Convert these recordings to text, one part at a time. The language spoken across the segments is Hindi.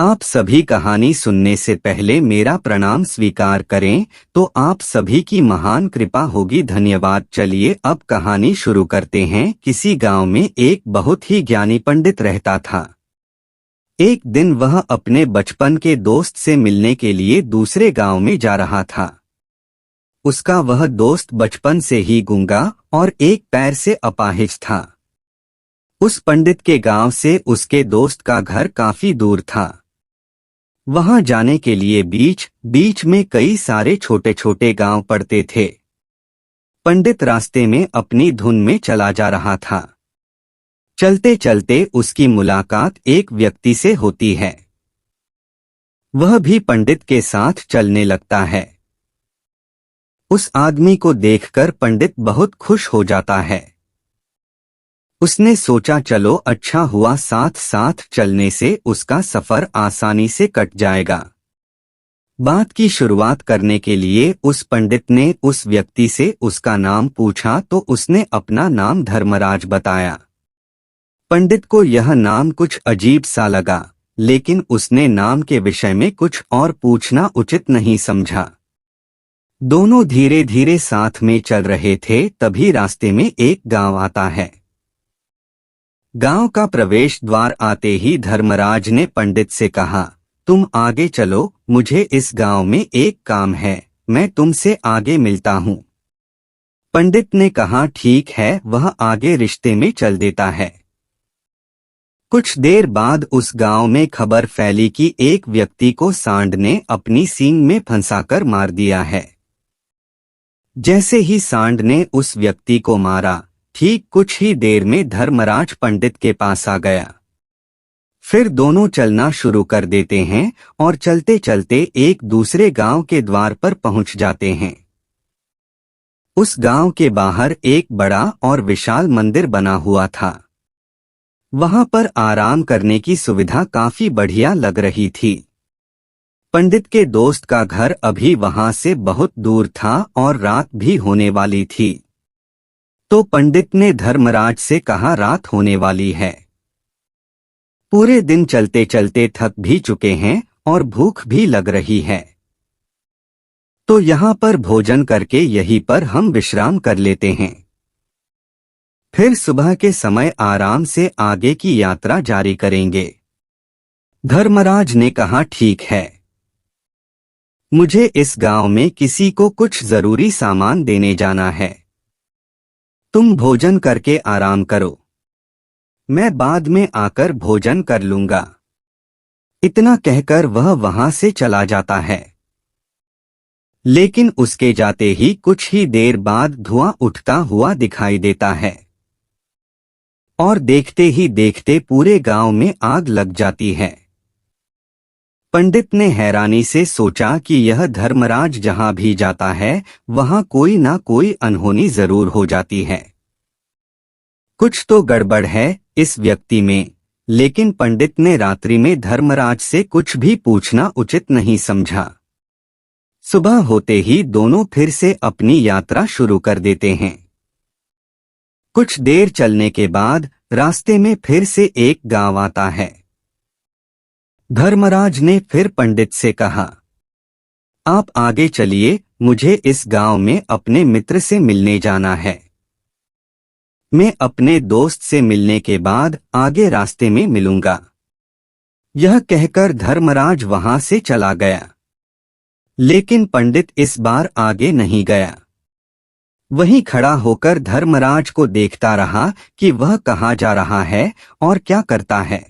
आप सभी कहानी सुनने से पहले मेरा प्रणाम स्वीकार करें, तो आप सभी की महान कृपा होगी। धन्यवाद। चलिए अब कहानी शुरू करते हैं। किसी गांव में एक बहुत ही ज्ञानी पंडित रहता था। एक दिन वह अपने बचपन के दोस्त से मिलने के लिए दूसरे गांव में जा रहा था। उसका वह दोस्त बचपन से ही गूंगा और एक पैर से अपाहिज था। उस पंडित के गांव से उसके दोस्त का घर काफी दूर था। वहां जाने के लिए बीच बीच में कई सारे छोटे छोटे गांव पड़ते थे। पंडित रास्ते में अपनी धुन में चला जा रहा था। चलते चलते उसकी मुलाकात एक व्यक्ति से होती है। वह भी पंडित के साथ चलने लगता है। उस आदमी को देखकर पंडित बहुत खुश हो जाता है। उसने सोचा चलो अच्छा हुआ, साथ साथ चलने से उसका सफर आसानी से कट जाएगा। बात की शुरुआत करने के लिए उस पंडित ने उस व्यक्ति से उसका नाम पूछा तो उसने अपना नाम धर्मराज बताया। पंडित को यह नाम कुछ अजीब सा लगा, लेकिन उसने नाम के विषय में कुछ और पूछना उचित नहीं समझा। दोनों धीरे धीरे साथ में चल रहे थे, तभी रास्ते में एक गांव आता है। गांव का प्रवेश द्वार आते ही धर्मराज ने पंडित से कहा, तुम आगे चलो, मुझे इस गांव में एक काम है, मैं तुमसे आगे मिलता हूँ। पंडित ने कहा ठीक है। वह आगे रिश्ते में चल देता है। कुछ देर बाद उस गांव में खबर फैली कि एक व्यक्ति को सांड ने अपनी सींग में फंसाकर मार दिया है। जैसे ही सांड ने उस व्यक्ति को मारा, ठीक कुछ ही देर में धर्मराज पंडित के पास आ गया। फिर दोनों चलना शुरू कर देते हैं और चलते चलते एक दूसरे गांव के द्वार पर पहुंच जाते हैं। उस गांव के बाहर एक बड़ा और विशाल मंदिर बना हुआ था। वहां पर आराम करने की सुविधा काफी बढ़िया लग रही थी। पंडित के दोस्त का घर अभी वहां से बहुत दूर था और रात भी होने वाली थी। तो पंडित ने धर्मराज से कहा रात होने वाली है, पूरे दिन चलते चलते थक भी चुके हैं और भूख भी लग रही है, तो यहाँ पर भोजन करके यहीं पर हम विश्राम कर लेते हैं। फिर सुबह के समय आराम से आगे की यात्रा जारी करेंगे। धर्मराज ने कहा ठीक है, मुझे इस गांव में किसी को कुछ जरूरी सामान देने जाना है। तुम भोजन करके आराम करो, मैं बाद में आकर भोजन कर लूंगा। इतना कहकर वह वहां से चला जाता है। लेकिन उसके जाते ही कुछ ही देर बाद धुआं उठता हुआ दिखाई देता है और देखते ही देखते पूरे गांव में आग लग जाती है। पंडित ने हैरानी से सोचा कि यह धर्मराज जहां भी जाता है वहां कोई ना कोई अनहोनी जरूर हो जाती है। कुछ तो गड़बड़ है इस व्यक्ति में, लेकिन पंडित ने रात्रि में धर्मराज से कुछ भी पूछना उचित नहीं समझा। सुबह होते ही दोनों फिर से अपनी यात्रा शुरू कर देते हैं। कुछ देर चलने के बाद रास्ते में फिर से एक गांव आता है। धर्मराज ने फिर पंडित से कहा, आप आगे चलिए, मुझे इस गांव में अपने मित्र से मिलने जाना है। मैं अपने दोस्त से मिलने के बाद आगे रास्ते में मिलूंगा। यह कहकर धर्मराज वहां से चला गया। लेकिन पंडित इस बार आगे नहीं गया। वहीं खड़ा होकर धर्मराज को देखता रहा कि वह कहाँ जा रहा है और क्या करता है।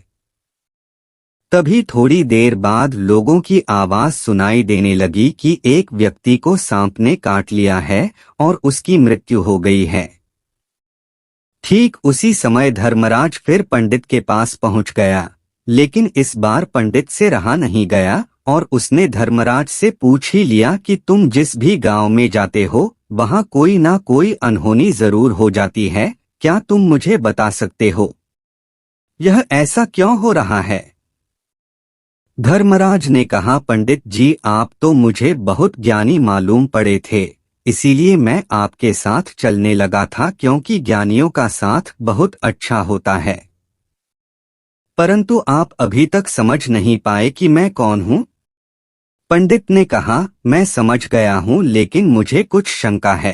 तभी थोड़ी देर बाद लोगों की आवाज सुनाई देने लगी कि एक व्यक्ति को सांप ने काट लिया है और उसकी मृत्यु हो गई है। ठीक उसी समय धर्मराज फिर पंडित के पास पहुंच गया, लेकिन इस बार पंडित से रहा नहीं गया और उसने धर्मराज से पूछ ही लिया कि तुम जिस भी गांव में जाते हो वहां कोई ना कोई अनहोनी जरूर हो जाती है, क्या तुम मुझे बता सकते हो? यह ऐसा क्यों हो रहा है? धर्मराज ने कहा, पंडित जी आप तो मुझे बहुत ज्ञानी मालूम पड़े थे, इसीलिए मैं आपके साथ चलने लगा था, क्योंकि ज्ञानियों का साथ बहुत अच्छा होता है। परंतु आप अभी तक समझ नहीं पाए कि मैं कौन हूँ। पंडित ने कहा, मैं समझ गया हूँ, लेकिन मुझे कुछ शंका है।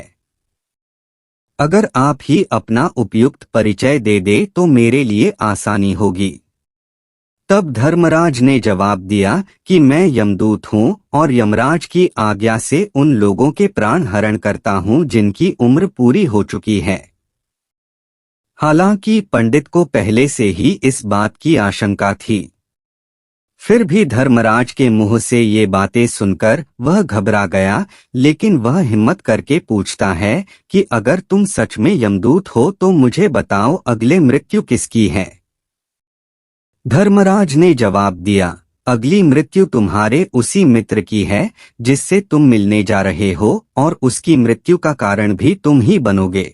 अगर आप ही अपना उपयुक्त परिचय दे दे तो मेरे लिए आसानी होगी। तब धर्मराज ने जवाब दिया कि मैं यमदूत हूँ और यमराज की आज्ञा से उन लोगों के प्राण हरण करता हूँ जिनकी उम्र पूरी हो चुकी है। हालांकि पंडित को पहले से ही इस बात की आशंका थी, फिर भी धर्मराज के मुंह से ये बातें सुनकर वह घबरा गया, लेकिन वह हिम्मत करके पूछता है कि अगर तुम सच में यमदूत हो तो मुझे बताओ, अगले मृत्यु किसकी है। धर्मराज ने जवाब दिया, अगली मृत्यु तुम्हारे उसी मित्र की है जिससे तुम मिलने जा रहे हो, और उसकी मृत्यु का कारण भी तुम ही बनोगे।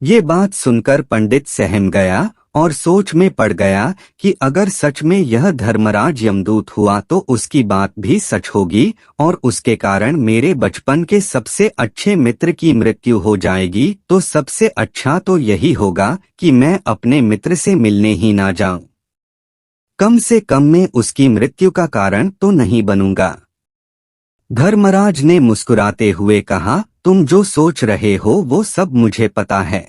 ये बात सुनकर पंडित सहम गया और सोच में पड़ गया कि अगर सच में यह धर्मराज यमदूत हुआ तो उसकी बात भी सच होगी और उसके कारण मेरे बचपन के सबसे अच्छे मित्र की मृत्यु हो जाएगी, तो सबसे अच्छा तो यही होगा कि मैं अपने मित्र से मिलने ही ना जाऊं। कम से कम मैं उसकी मृत्यु का कारण तो नहीं बनूंगा। धर्मराज ने मुस्कुराते हुए कहा, तुम जो सोच रहे हो वो सब मुझे पता है,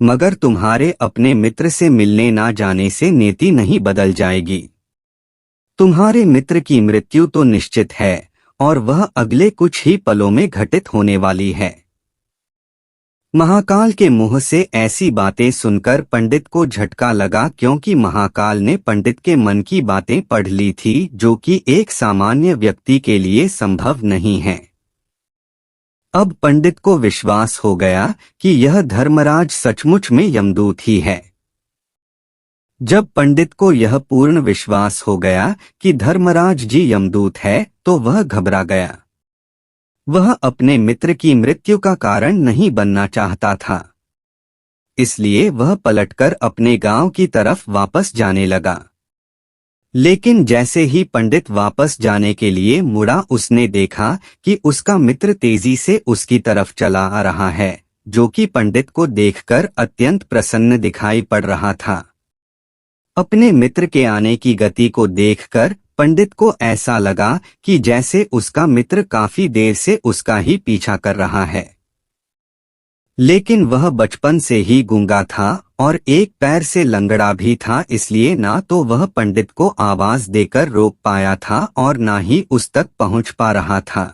मगर तुम्हारे अपने मित्र से मिलने ना जाने से नीति नहीं बदल जाएगी। तुम्हारे मित्र की मृत्यु तो निश्चित है और वह अगले कुछ ही पलों में घटित होने वाली है। महाकाल के मुंह से ऐसी बातें सुनकर पंडित को झटका लगा, क्योंकि महाकाल ने पंडित के मन की बातें पढ़ ली थी, जो कि एक सामान्य व्यक्ति के लिए संभव नहीं है। अब पंडित को विश्वास हो गया कि यह धर्मराज सचमुच में यमदूत ही है। जब पंडित को यह पूर्ण विश्वास हो गया कि धर्मराज जी यमदूत है तो वह घबरा गया। वह अपने मित्र की मृत्यु का कारण नहीं बनना चाहता था, इसलिए वह पलटकर अपने गांव की तरफ वापस जाने लगा। लेकिन जैसे ही पंडित वापस जाने के लिए मुड़ा, उसने देखा कि उसका मित्र तेजी से उसकी तरफ चला आ रहा है, जो कि पंडित को देखकर अत्यंत प्रसन्न दिखाई पड़ रहा था। अपने मित्र के आने की गति को देखकर पंडित को ऐसा लगा कि जैसे उसका मित्र काफी देर से उसका ही पीछा कर रहा है। लेकिन वह बचपन से ही गूंगा था और एक पैर से लंगड़ा भी था, इसलिए ना तो वह पंडित को आवाज देकर रोक पाया था और ना ही उस तक पहुंच पा रहा था।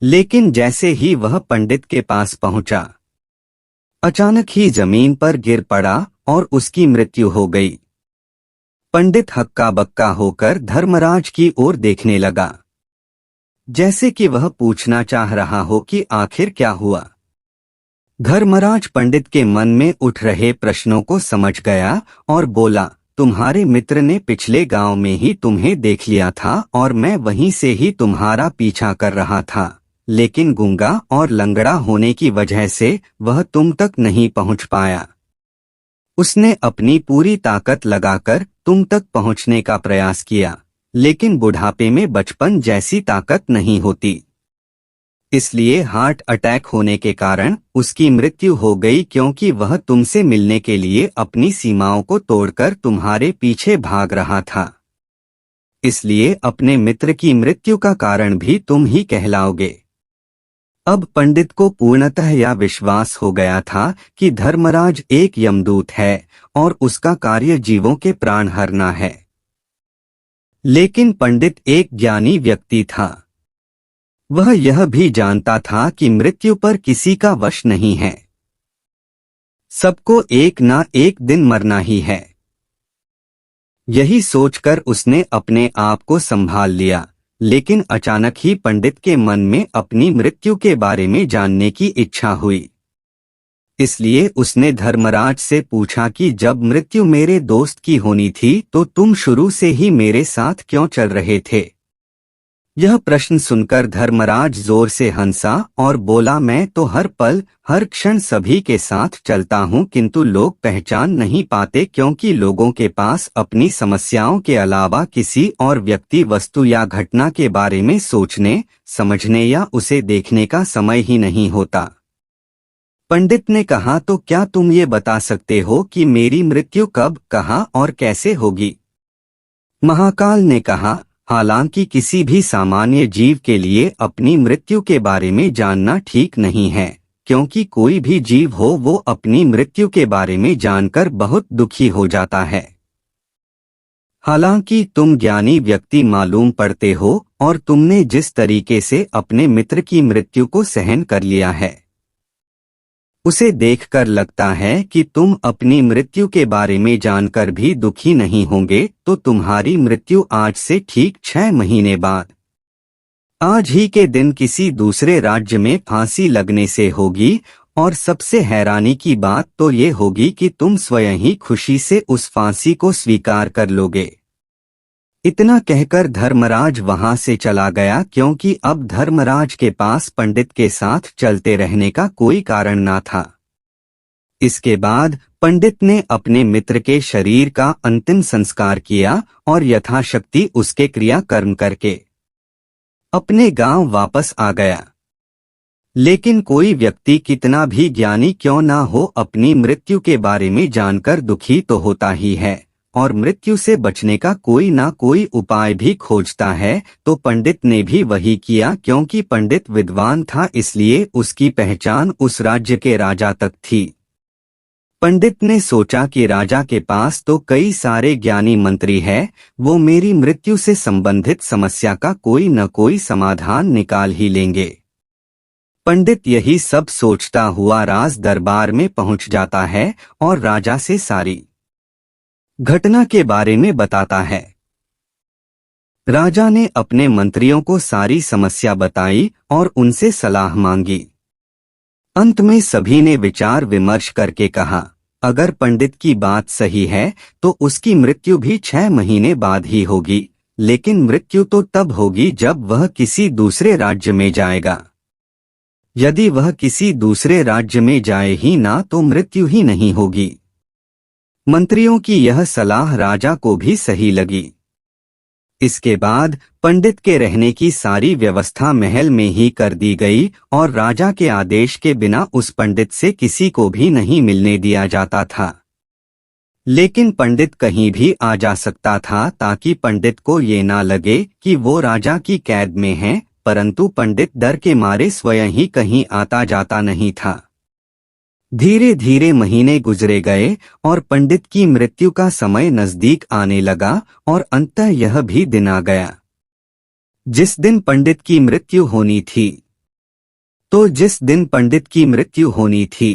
लेकिन जैसे ही वह पंडित के पास पहुंचा, अचानक ही जमीन पर गिर पड़ा और उसकी मृत्यु हो गई। पंडित हक्का बक्का होकर धर्मराज की ओर देखने लगा, जैसे कि वह पूछना चाह रहा हो कि आखिर क्या हुआ। धर्मराज पंडित के मन में उठ रहे प्रश्नों को समझ गया और बोला, तुम्हारे मित्र ने पिछले गांव में ही तुम्हें देख लिया था और मैं वहीं से ही तुम्हारा पीछा कर रहा था, लेकिन गूंगा और लंगड़ा होने की वजह से वह तुम तक नहीं पहुंच पाया। उसने अपनी पूरी ताकत लगाकर तुम तक पहुंचने का प्रयास किया, लेकिन बुढ़ापे में बचपन जैसी ताकत नहीं होती, इसलिए हार्ट अटैक होने के कारण उसकी मृत्यु हो गई, क्योंकि वह तुमसे मिलने के लिए अपनी सीमाओं को तोड़कर तुम्हारे पीछे भाग रहा था। इसलिए अपने मित्र की मृत्यु का कारण भी तुम ही कहलाओगे। अब पंडित को पूर्णतः यह विश्वास हो गया था कि धर्मराज एक यमदूत है और उसका कार्य जीवों के प्राण हरना है। लेकिन पंडित एक ज्ञानी व्यक्ति था। वह यह भी जानता था कि मृत्यु पर किसी का वश नहीं है, सबको एक ना एक दिन मरना ही है। यही सोचकर उसने अपने आप को संभाल लिया, लेकिन अचानक ही पंडित के मन में अपनी मृत्यु के बारे में जानने की इच्छा हुई। इसलिए उसने धर्मराज से पूछा कि जब मृत्यु मेरे दोस्त की होनी थी तो तुम शुरू से ही मेरे साथ क्यों चल रहे थे। यह प्रश्न सुनकर धर्मराज जोर से हंसा और बोला, मैं तो हर पल हर क्षण सभी के साथ चलता हूँ, किंतु लोग पहचान नहीं पाते, क्योंकि लोगों के पास अपनी समस्याओं के अलावा किसी और व्यक्ति, वस्तु या घटना के बारे में सोचने, समझने या उसे देखने का समय ही नहीं होता। पंडित ने कहा, तो क्या तुम ये बता सकते हो कि मेरी मृत्यु कब, कहाँ और कैसे होगी? महाकाल ने कहा, हालांकि किसी भी सामान्य जीव के लिए अपनी मृत्यु के बारे में जानना ठीक नहीं है, क्योंकि कोई भी जीव हो वो अपनी मृत्यु के बारे में जानकर बहुत दुखी हो जाता है। हालांकि तुम ज्ञानी व्यक्ति मालूम पड़ते हो और तुमने जिस तरीके से अपने मित्र की मृत्यु को सहन कर लिया है, उसे देखकर लगता है कि तुम अपनी मृत्यु के बारे में जानकर भी दुखी नहीं होंगे। तो तुम्हारी मृत्यु आज से ठीक 6 महीने बाद, आज ही के दिन किसी दूसरे राज्य में फांसी लगने से होगी। और सबसे हैरानी की बात तो ये होगी कि तुम स्वयं ही खुशी से उस फांसी को स्वीकार कर लोगे। इतना कहकर धर्मराज वहां से चला गया, क्योंकि अब धर्मराज के पास पंडित के साथ चलते रहने का कोई कारण ना था। इसके बाद पंडित ने अपने मित्र के शरीर का अंतिम संस्कार किया और यथाशक्ति उसके क्रियाकर्म करके अपने गांव वापस आ गया। लेकिन कोई व्यक्ति कितना भी ज्ञानी क्यों ना हो, अपनी मृत्यु के बारे में जानकर दुखी तो होता ही है और मृत्यु से बचने का कोई ना कोई उपाय भी खोजता है। तो पंडित ने भी वही किया, क्योंकि पंडित विद्वान था, इसलिए उसकी पहचान उस राज्य के राजा तक थी। पंडित ने सोचा कि राजा के पास तो कई सारे ज्ञानी मंत्री हैं, वो मेरी मृत्यु से संबंधित समस्या का कोई न कोई समाधान निकाल ही लेंगे। पंडित यही सब सोचता हुआ राज दरबार में पहुंच जाता है और राजा से सारी घटना के बारे में बताता है। राजा ने अपने मंत्रियों को सारी समस्या बताई और उनसे सलाह मांगी। अंत में सभी ने विचार विमर्श करके कहा, अगर पंडित की बात सही है तो उसकी मृत्यु भी 6 महीने बाद ही होगी, लेकिन मृत्यु तो तब होगी जब वह किसी दूसरे राज्य में जाएगा। यदि वह किसी दूसरे राज्य में जाए ही ना तो मृत्यु ही नहीं होगी। मंत्रियों की यह सलाह राजा को भी सही लगी। इसके बाद पंडित के रहने की सारी व्यवस्था महल में ही कर दी गई और राजा के आदेश के बिना उस पंडित से किसी को भी नहीं मिलने दिया जाता था। लेकिन पंडित कहीं भी आ जा सकता था, ताकि पंडित को ये ना लगे कि वो राजा की कैद में है, परंतु पंडित डर के मारे स्वयं ही कहीं आता जाता नहीं था। धीरे धीरे महीने गुजरे गए और पंडित की मृत्यु का समय नजदीक आने लगा और अंततः यह भी दिन आ गया जिस दिन पंडित की मृत्यु होनी थी। तो जिस दिन पंडित की मृत्यु होनी थी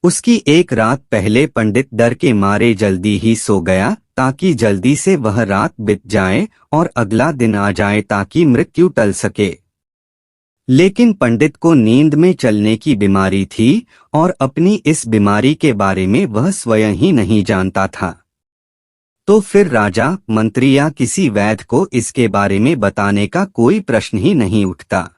उसकी एक रात पहले पंडित डर के मारे जल्दी ही सो गया, ताकि जल्दी से वह रात बीत जाए और अगला दिन आ जाए, ताकि मृत्यु टल सके। लेकिन पंडित को नींद में चलने की बीमारी थी और अपनी इस बीमारी के बारे में वह स्वयं ही नहीं जानता था। तो फिर राजा, मंत्री या किसी वैद्य को इसके बारे में बताने का कोई प्रश्न ही नहीं उठता।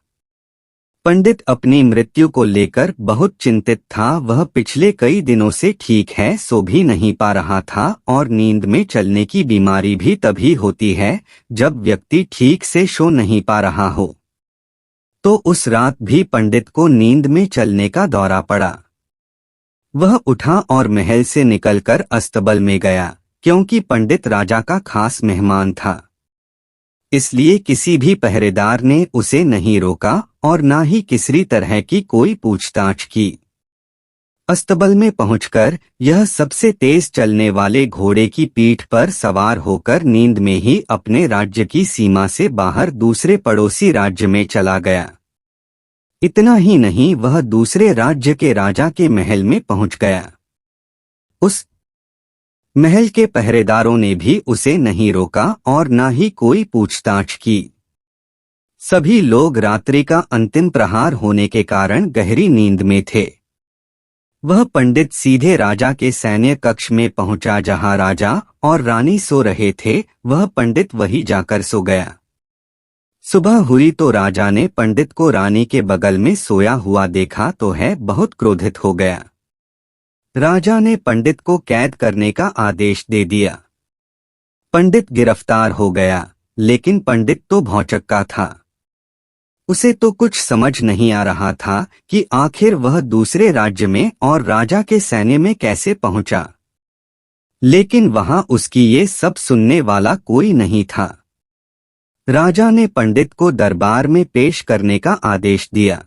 पंडित अपनी मृत्यु को लेकर बहुत चिंतित था। वह पिछले कई दिनों से ठीक है, सो भी नहीं पा रहा था और नींद में चलने की बीमारी भी तभी होती है जब व्यक्ति ठीक से सो नहीं पा रहा हो। तो उस रात भी पंडित को नींद में चलने का दौरा पड़ा। वह उठा और महल से निकलकर अस्तबल में गया, क्योंकि पंडित राजा का खास मेहमान था। इसलिए किसी भी पहरेदार ने उसे नहीं रोका और ना ही किसी तरह की कोई पूछताछ की। अस्तबल में पहुंचकर यह सबसे तेज चलने वाले घोड़े की पीठ पर सवार होकर नींद में ही अपने राज्य की सीमा से बाहर दूसरे पड़ोसी राज्य में चला गया। इतना ही नहीं, वह दूसरे राज्य के राजा के महल में पहुंच गया। उस महल के पहरेदारों ने भी उसे नहीं रोका और ना ही कोई पूछताछ की। सभी लोग रात्रि का अंतिम प्रहार होने के कारण गहरी नींद में थे। वह पंडित सीधे राजा के सैन्य कक्ष में पहुंचा, जहां राजा और रानी सो रहे थे। वह पंडित वहीं जाकर सो गया। सुबह हुई तो राजा ने पंडित को रानी के बगल में सोया हुआ देखा तो है बहुत क्रोधित हो गया। राजा ने पंडित को कैद करने का आदेश दे दिया। पंडित गिरफ्तार हो गया, लेकिन पंडित तो भौचक्का था। उसे तो कुछ समझ नहीं आ रहा था कि आखिर वह दूसरे राज्य में और राजा के सैन्य में कैसे पहुंचा। लेकिन वहां उसकी ये सब सुनने वाला कोई नहीं था। राजा ने पंडित को दरबार में पेश करने का आदेश दिया।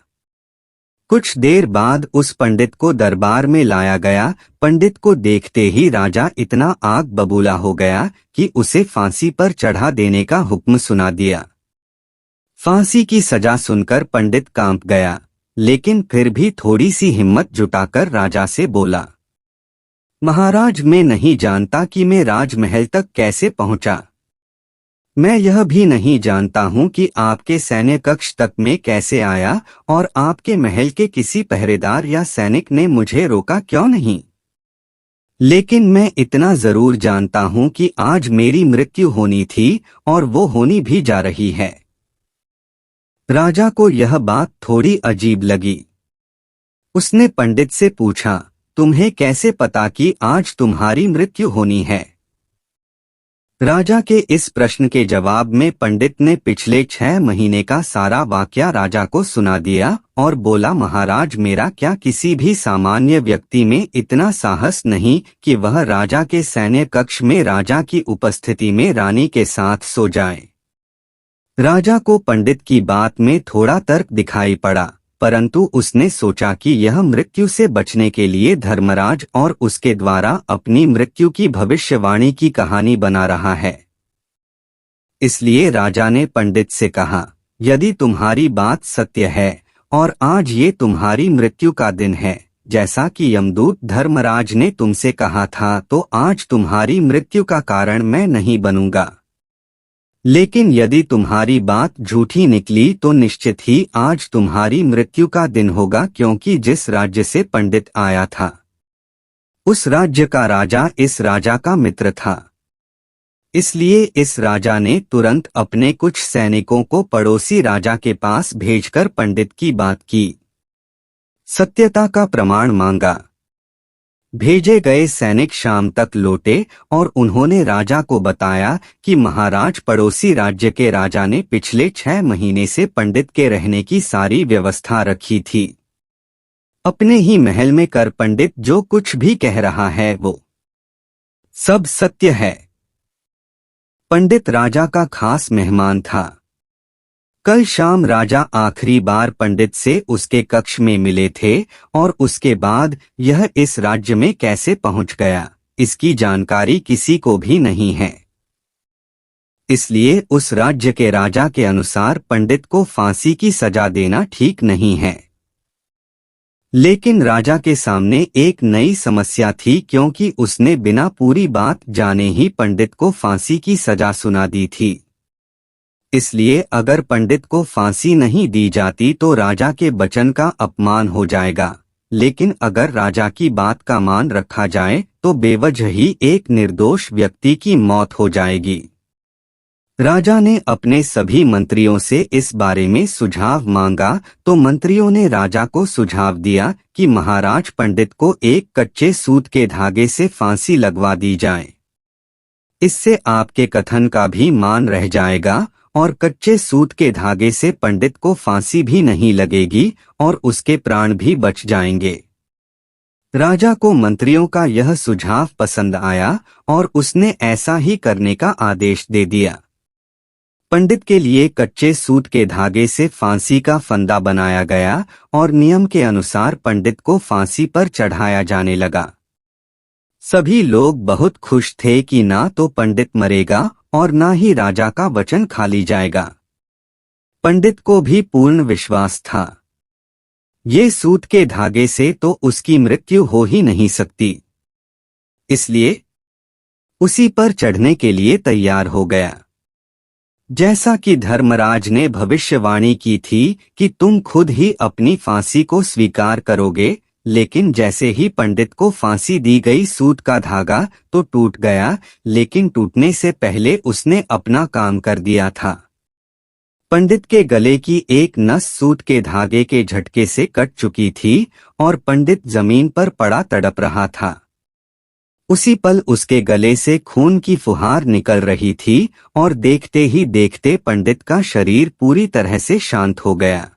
कुछ देर बाद उस पंडित को दरबार में लाया गया। पंडित को देखते ही राजा इतना आग बबूला हो गया कि उसे फांसी पर चढ़ा देने का हुक्म सुना दिया। फांसी की सजा सुनकर पंडित कांप गया, लेकिन फिर भी थोड़ी सी हिम्मत जुटाकर राजा से बोला, महाराज, मैं नहीं जानता कि मैं राजमहल तक कैसे पहुंचा। मैं यह भी नहीं जानता हूं कि आपके सैन्य कक्ष तक में कैसे आया और आपके महल के किसी पहरेदार या सैनिक ने मुझे रोका क्यों नहीं। लेकिन मैं इतना जरूर जानता हूं कि आज मेरी मृत्यु होनी थी और वो होनी भी जा रही है। राजा को यह बात थोड़ी अजीब लगी। उसने पंडित से पूछा, तुम्हें कैसे पता कि आज तुम्हारी मृत्यु होनी है। राजा के इस प्रश्न के जवाब में पंडित ने पिछले 6 महीने का सारा वाकया राजा को सुना दिया और बोला, महाराज, मेरा क्या किसी भी सामान्य व्यक्ति में इतना साहस नहीं कि वह राजा के सैन्य कक्ष में राजा की उपस्थिति में रानी के साथ सो जाए। राजा को पंडित की बात में थोड़ा तर्क दिखाई पड़ा, परंतु उसने सोचा कि यह मृत्यु से बचने के लिए धर्मराज और उसके द्वारा अपनी मृत्यु की भविष्यवाणी की कहानी बना रहा है। इसलिए राजा ने पंडित से कहा, यदि तुम्हारी बात सत्य है और आज ये तुम्हारी मृत्यु का दिन है, जैसा कि यमदूत धर्मराज ने तुमसे कहा था, तो आज तुम्हारी मृत्यु का कारण मैं नहीं बनूंगा। लेकिन यदि तुम्हारी बात झूठी निकली तो निश्चित ही आज तुम्हारी मृत्यु का दिन होगा, क्योंकि जिस राज्य से पंडित आया था उस राज्य का राजा इस राजा का मित्र था। इसलिए इस राजा ने तुरंत अपने कुछ सैनिकों को पड़ोसी राजा के पास भेजकर पंडित की बात की सत्यता का प्रमाण मांगा। भेजे गए सैनिक शाम तक लौटे और उन्होंने राजा को बताया कि महाराज, पड़ोसी राज्य के राजा ने पिछले 6 महीने से पंडित के रहने की सारी व्यवस्था रखी थी। अपने ही महल में कर पंडित जो कुछ भी कह रहा है वो सब सत्य है। पंडित राजा का खास मेहमान था। कल शाम राजा आखिरी बार पंडित से उसके कक्ष में मिले थे और उसके बाद यह इस राज्य में कैसे पहुंच गया, इसकी जानकारी किसी को भी नहीं है। इसलिए उस राज्य के राजा के अनुसार पंडित को फांसी की सजा देना ठीक नहीं है। लेकिन राजा के सामने एक नई समस्या थी, क्योंकि उसने बिना पूरी बात जाने ही पंडित को फांसी की सजा सुना दी थी। इसलिए अगर पंडित को फांसी नहीं दी जाती तो राजा के वचन का अपमान हो जाएगा, लेकिन अगर राजा की बात का मान रखा जाए तो बेवजह ही एक निर्दोष व्यक्ति की मौत हो जाएगी। राजा ने अपने सभी मंत्रियों से इस बारे में सुझाव मांगा तो मंत्रियों ने राजा को सुझाव दिया कि महाराज, पंडित को एक कच्चे सूत के धागे से फांसी लगवा दी जाए। इससे आपके कथन का भी मान रह जाएगा और कच्चे सूत के धागे से पंडित को फांसी भी नहीं लगेगी और उसके प्राण भी बच जाएंगे। राजा को मंत्रियों का यह सुझाव पसंद आया और उसने ऐसा ही करने का आदेश दे दिया। पंडित के लिए कच्चे सूत के धागे से फांसी का फंदा बनाया गया और नियम के अनुसार पंडित को फांसी पर चढ़ाया जाने लगा। सभी लोग बहुत खुश थे कि ना तो पंडित मरेगा और ना ही राजा का वचन खाली जाएगा। पंडित को भी पूर्ण विश्वास था, ये सूत के धागे से तो उसकी मृत्यु हो ही नहीं सकती। इसलिए उसी पर चढ़ने के लिए तैयार हो गया। जैसा कि धर्मराज ने भविष्यवाणी की थी कि तुम खुद ही अपनी फांसी को स्वीकार करोगे, लेकिन जैसे ही पंडित को फांसी दी गई, सूत का धागा तो टूट गया, लेकिन टूटने से पहले उसने अपना काम कर दिया था। पंडित के गले की एक नस सूत के धागे के झटके से कट चुकी थी और पंडित जमीन पर पड़ा तड़प रहा था। उसी पल उसके गले से खून की फुहार निकल रही थी और देखते ही देखते पंडित का शरीर पूरी तरह से शांत हो गया।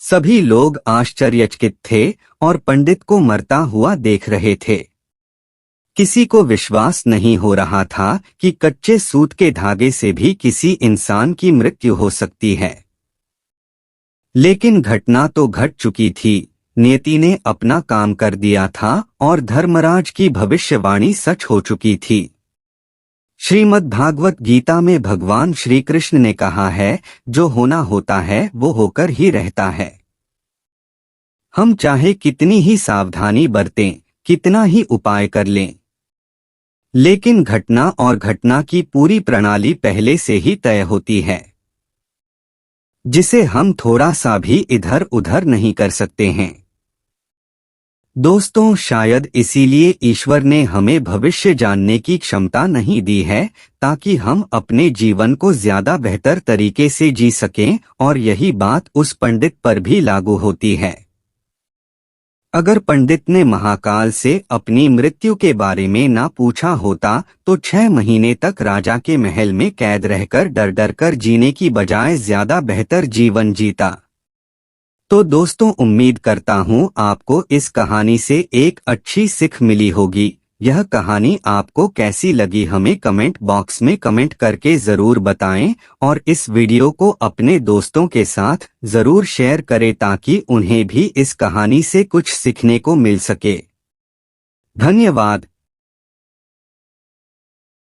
सभी लोग आश्चर्यचकित थे और पंडित को मरता हुआ देख रहे थे। किसी को विश्वास नहीं हो रहा था कि कच्चे सूत के धागे से भी किसी इंसान की मृत्यु हो सकती है। लेकिन घटना तो घट चुकी थी, नियति ने अपना काम कर दिया था और धर्मराज की भविष्यवाणी सच हो चुकी थी। श्रीमद् भागवत गीता में भगवान श्री कृष्ण ने कहा है, जो होना होता है वो होकर ही रहता है। हम चाहे कितनी ही सावधानी बरतें, कितना ही उपाय कर लें, लेकिन घटना और घटना की पूरी प्रणाली पहले से ही तय होती है, जिसे हम थोड़ा सा भी इधर उधर नहीं कर सकते हैं। दोस्तों, शायद इसीलिए ईश्वर ने हमें भविष्य जानने की क्षमता नहीं दी है, ताकि हम अपने जीवन को ज्यादा बेहतर तरीके से जी सकें, और यही बात उस पंडित पर भी लागू होती है। अगर पंडित ने महाकाल से अपनी मृत्यु के बारे में ना पूछा होता तो 6 महीने तक राजा के महल में कैद रहकर डर डर कर जीने की बजाय ज्यादा बेहतर जीवन जीता। तो दोस्तों, उम्मीद करता हूँ आपको इस कहानी से एक अच्छी सीख मिली होगी। यह कहानी आपको कैसी लगी हमें कमेंट बॉक्स में कमेंट करके जरूर बताएं, और इस वीडियो को अपने दोस्तों के साथ जरूर शेयर करें ताकि उन्हें भी इस कहानी से कुछ सीखने को मिल सके। धन्यवाद।